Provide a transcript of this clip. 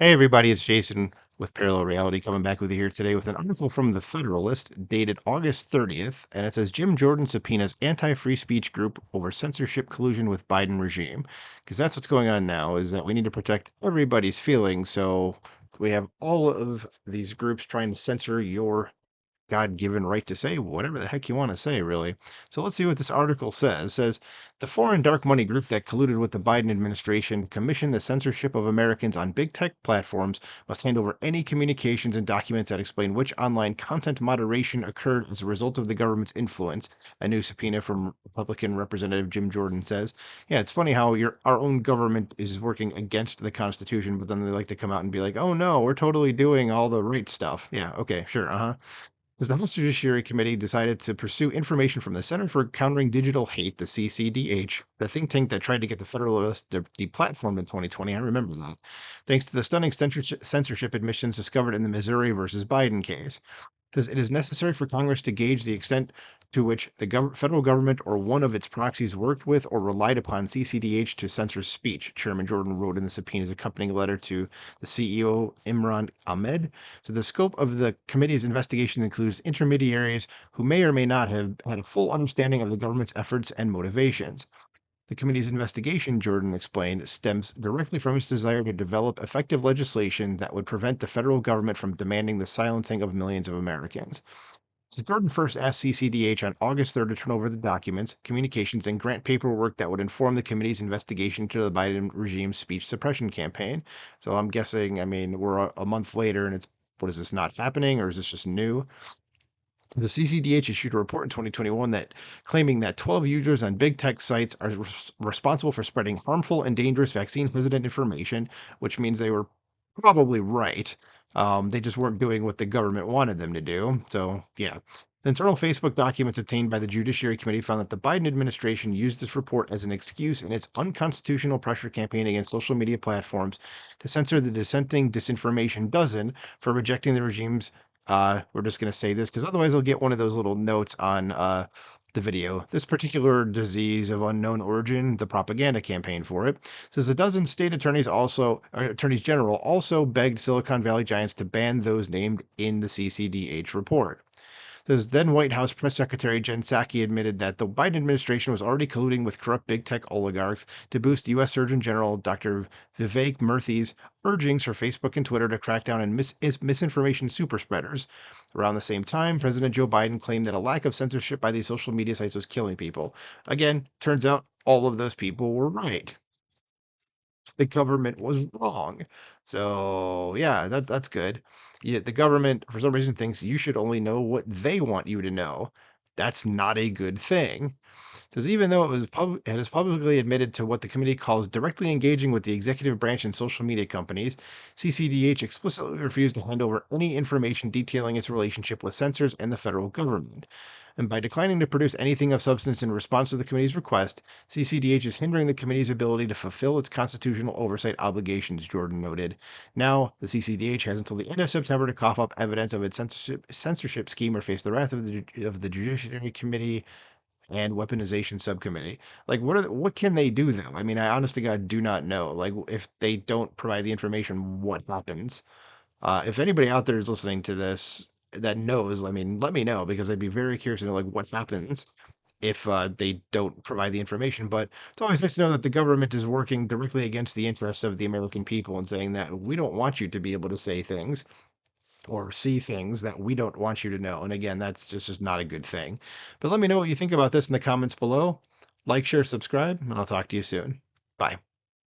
Hey everybody, it's Jason with Parallel Reality coming back with you here today with an article from The Federalist dated August 30th, and it says Jim Jordan subpoenas anti-free speech group over censorship collusion with Biden regime. Because that's what's going on now, is that we need to protect everybody's feelings. So we have all of these groups trying to censor your God-given right to say whatever the heck you want to say, really. So let's see what this article says. It says the foreign dark money group that colluded with the Biden administration commissioned the censorship of Americans on big tech platforms must hand over any communications and documents that explain which online content moderation occurred as a result of the government's influence. A new subpoena from Republican Representative Jim Jordan says. Yeah, it's funny how our own government is working against the Constitution, but then they like to come out and be like, "Oh no, we're totally doing all the right stuff." Yeah, okay, sure, uh-huh. As the House Judiciary Committee decided to pursue information from the Center for Countering Digital Hate, the CCDH, the think tank that tried to get the Federalist deplatformed in 2020. I remember that. Thanks to the stunning censorship admissions discovered in the Missouri versus Biden case. Says it is necessary for Congress to gauge the extent to which the federal government or one of its proxies worked with or relied upon CCDH to censor speech, Chairman Jordan wrote in the subpoena's accompanying letter to the CEO, Imran Ahmed. So the scope of the committee's investigation includes intermediaries who may or may not have had a full understanding of the government's efforts and motivations. The committee's investigation, Jordan explained, stems directly from its desire to develop effective legislation that would prevent the federal government from demanding the silencing of millions of Americans. So Jordan first asked CCDH on August 3rd to turn over the documents, communications, and grant paperwork that would inform the committee's investigation into the Biden regime's speech suppression campaign. So I'm guessing, I mean, we're a month later and it's, what is this, not happening, or is this just new? The CCDH issued a report in 2021 that claiming that 12 users on big tech sites are responsible for spreading harmful and dangerous vaccine hesitant information, which means they were probably right. They just weren't doing what the government wanted them to do. So, yeah. The internal Facebook documents obtained by the Judiciary Committee found that the Biden administration used this report as an excuse in its unconstitutional pressure campaign against social media platforms to censor the dissenting disinformation dozen for rejecting the regime's we're just going to say this because otherwise I'll get one of those little notes on the video. This particular disease of unknown origin, the propaganda campaign for it, says a dozen state attorneys attorneys general also begged Silicon Valley giants to ban those named in the CCDH report. Says then White House Press Secretary Jen Psaki admitted that the Biden administration was already colluding with corrupt big tech oligarchs to boost U.S. Surgeon General Dr. Vivek Murthy's urgings for Facebook and Twitter to crack down on misinformation superspreaders. Around the same time, President Joe Biden claimed that a lack of censorship by these social media sites was killing people. Again, turns out all of those people were right. The government was wrong. So yeah, that's good. Yeah, the government for some reason thinks you should only know what they want you to know. That's not a good thing. Says even though it has publicly admitted to what the committee calls directly engaging with the executive branch and social media companies, CCDH explicitly refused to hand over any information detailing its relationship with censors and the federal government. And by declining to produce anything of substance in response to the committee's request, CCDH is hindering the committee's ability to fulfill its constitutional oversight obligations, Jordan noted. Now, the CCDH has until the end of September to cough up evidence of its censorship scheme or face the wrath of the Judiciary Committee and weaponization subcommittee. Like, what can they do though? I mean, I honestly God do not know. Like, if they don't provide the information, what happens? If anybody out there is listening to this that knows, I mean, let me know because I'd be very curious to know like what happens if they don't provide the information. But it's always nice to know that the government is working directly against the interests of the American people and saying that we don't want you to be able to say things or see things that we don't want you to know. And again, that's just not a good thing. But let me know what you think about this in the comments below. Like, share, subscribe, and I'll talk to you soon. Bye.